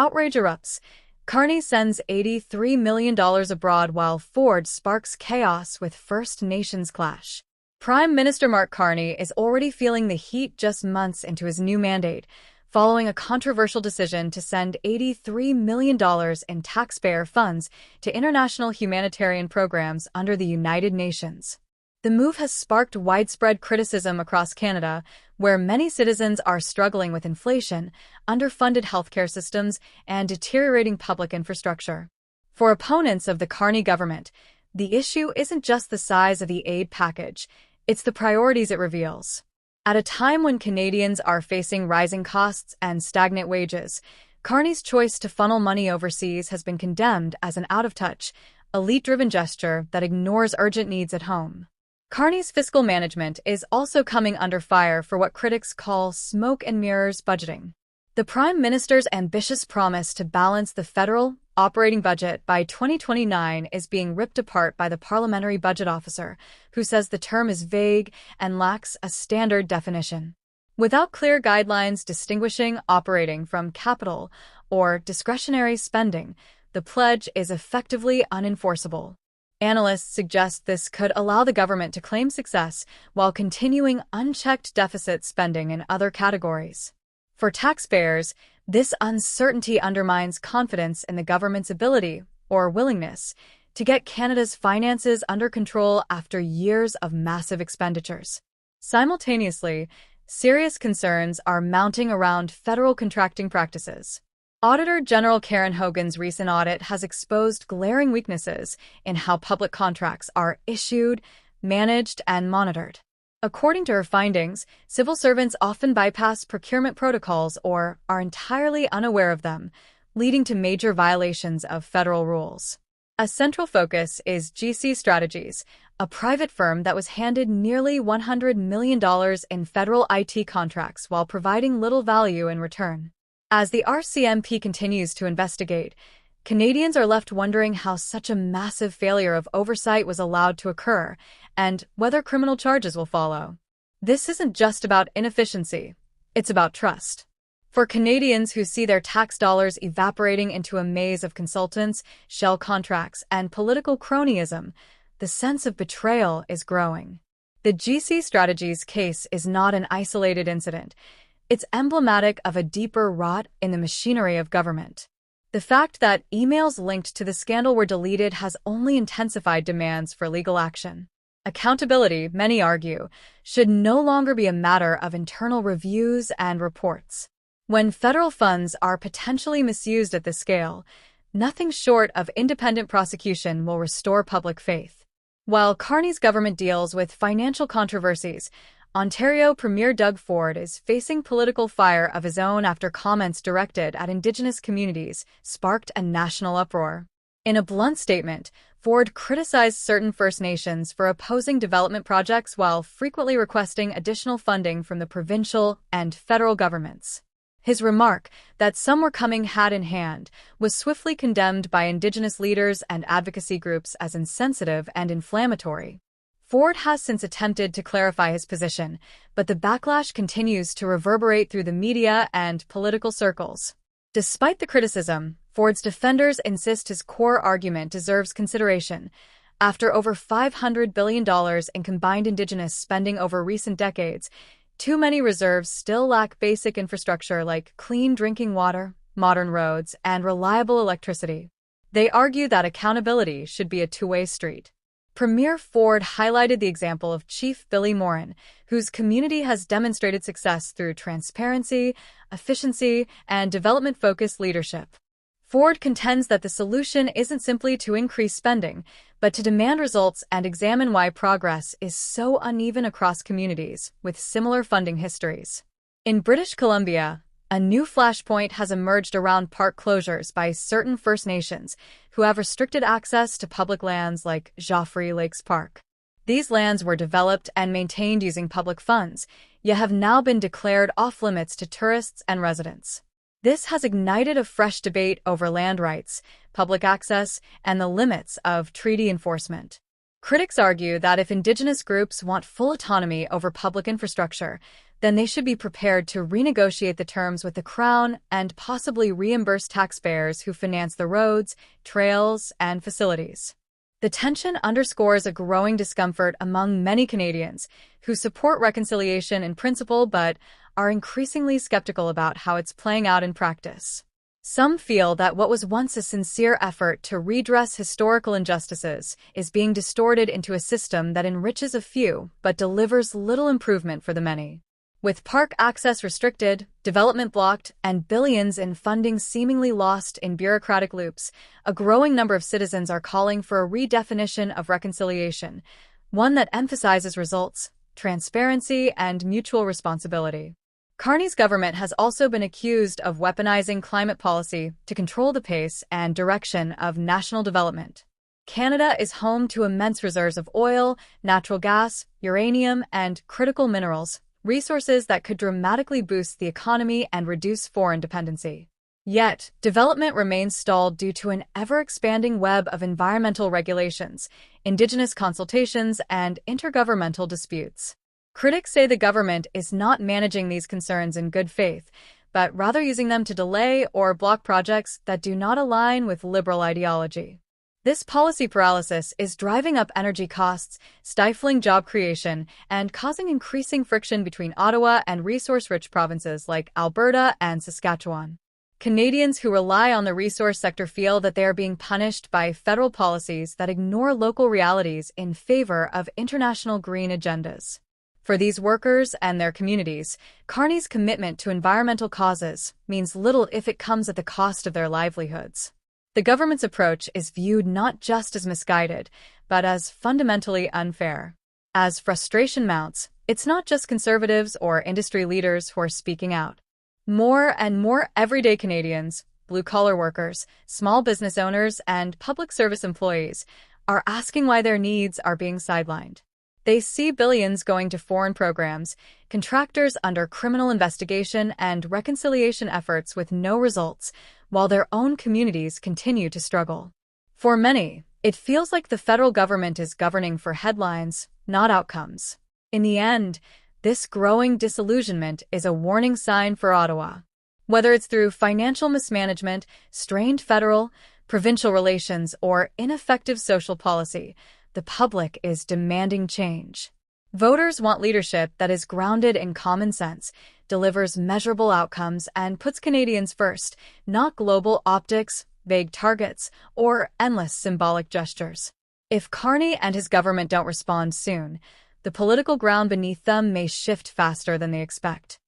Outrage erupts. Carney sends $83 million abroad while Ford sparks chaos with First Nations clash. Prime Minister Mark Carney is already feeling the heat just months into his new mandate, following a controversial decision to send $83 million in taxpayer funds to international humanitarian programs under the United Nations. The move has sparked widespread criticism across Canada, where many citizens are struggling with inflation, underfunded healthcare systems, and deteriorating public infrastructure. For opponents of the Carney government, the issue isn't just the size of the aid package, it's the priorities it reveals. At a time when Canadians are facing rising costs and stagnant wages, Carney's choice to funnel money overseas has been condemned as an out-of-touch, elite-driven gesture that ignores urgent needs at home. Carney's fiscal management is also coming under fire for what critics call smoke and mirrors budgeting. The Prime Minister's ambitious promise to balance the federal operating budget by 2029 is being ripped apart by the Parliamentary Budget Officer, who says the term is vague and lacks a standard definition. Without clear guidelines distinguishing operating from capital or discretionary spending, the pledge is effectively unenforceable. Analysts suggest this could allow the government to claim success while continuing unchecked deficit spending in other categories. For taxpayers, this uncertainty undermines confidence in the government's ability, or willingness, to get Canada's finances under control after years of massive expenditures. Simultaneously, serious concerns are mounting around federal contracting practices. Auditor General Karen Hogan's recent audit has exposed glaring weaknesses in how public contracts are issued, managed, and monitored. According to her findings, civil servants often bypass procurement protocols or are entirely unaware of them, leading to major violations of federal rules. A central focus is GC Strategies, a private firm that was handed nearly $100 million in federal IT contracts while providing little value in return. As the RCMP continues to investigate, Canadians are left wondering how such a massive failure of oversight was allowed to occur and whether criminal charges will follow. This isn't just about inefficiency, it's about trust. For Canadians who see their tax dollars evaporating into a maze of consultants, shell contracts, and political cronyism, the sense of betrayal is growing. The GC Strategies case is not an isolated incident. It's emblematic of a deeper rot in the machinery of government. The fact that emails linked to the scandal were deleted has only intensified demands for legal action. Accountability, many argue, should no longer be a matter of internal reviews and reports. When federal funds are potentially misused at this scale, nothing short of independent prosecution will restore public faith. While Carney's government deals with financial controversies, Ontario Premier Doug Ford is facing political fire of his own after comments directed at Indigenous communities sparked a national uproar. In a blunt statement, Ford criticized certain First Nations for opposing development projects while frequently requesting additional funding from the provincial and federal governments. His remark that some were coming hand in hand was swiftly condemned by Indigenous leaders and advocacy groups as insensitive and inflammatory. Ford has since attempted to clarify his position, but the backlash continues to reverberate through the media and political circles. Despite the criticism, Ford's defenders insist his core argument deserves consideration. After over $500 billion in combined Indigenous spending over recent decades, too many reserves still lack basic infrastructure like clean drinking water, modern roads, and reliable electricity. They argue that accountability should be a two-way street. Premier Ford highlighted the example of Chief Billy Morin, whose community has demonstrated success through transparency, efficiency, and development-focused leadership. Ford contends that the solution isn't simply to increase spending, but to demand results and examine why progress is so uneven across communities with similar funding histories. In British Columbia, a new flashpoint has emerged around park closures by certain First Nations who have restricted access to public lands like Joffre Lakes Park. These lands were developed and maintained using public funds, yet have now been declared off-limits to tourists and residents. This has ignited a fresh debate over land rights, public access, and the limits of treaty enforcement. Critics argue that if Indigenous groups want full autonomy over public infrastructure, then they should be prepared to renegotiate the terms with the Crown and possibly reimburse taxpayers who finance the roads, trails, and facilities. The tension underscores a growing discomfort among many Canadians who support reconciliation in principle but are increasingly skeptical about how it's playing out in practice. Some feel that what was once a sincere effort to redress historical injustices is being distorted into a system that enriches a few but delivers little improvement for the many. With park access restricted, development blocked, and billions in funding seemingly lost in bureaucratic loops, a growing number of citizens are calling for a redefinition of reconciliation, one that emphasizes results, transparency, and mutual responsibility. Carney's government has also been accused of weaponizing climate policy to control the pace and direction of national development. Canada is home to immense reserves of oil, natural gas, uranium, and critical minerals, resources that could dramatically boost the economy and reduce foreign dependency. Yet, development remains stalled due to an ever-expanding web of environmental regulations, Indigenous consultations, and intergovernmental disputes. Critics say the government is not managing these concerns in good faith, but rather using them to delay or block projects that do not align with liberal ideology. This policy paralysis is driving up energy costs, stifling job creation, and causing increasing friction between Ottawa and resource-rich provinces like Alberta and Saskatchewan. Canadians who rely on the resource sector feel that they are being punished by federal policies that ignore local realities in favor of international green agendas. For these workers and their communities, Carney's commitment to environmental causes means little if it comes at the cost of their livelihoods. The government's approach is viewed not just as misguided, but as fundamentally unfair. As frustration mounts, it's not just conservatives or industry leaders who are speaking out. More and more everyday Canadians, blue-collar workers, small business owners, and public service employees are asking why their needs are being sidelined. They see billions going to foreign programs, contractors under criminal investigation, and reconciliation efforts with no results, while their own communities continue to struggle. For many, it feels like the federal government is governing for headlines, not outcomes. In the end, this growing disillusionment is a warning sign for Ottawa. Whether it's through financial mismanagement, strained federal, provincial relations, or ineffective social policy, the public is demanding change. Voters want leadership that is grounded in common sense, delivers measurable outcomes, and puts Canadians first, not global optics, vague targets, or endless symbolic gestures. If Carney and his government don't respond soon, the political ground beneath them may shift faster than they expect.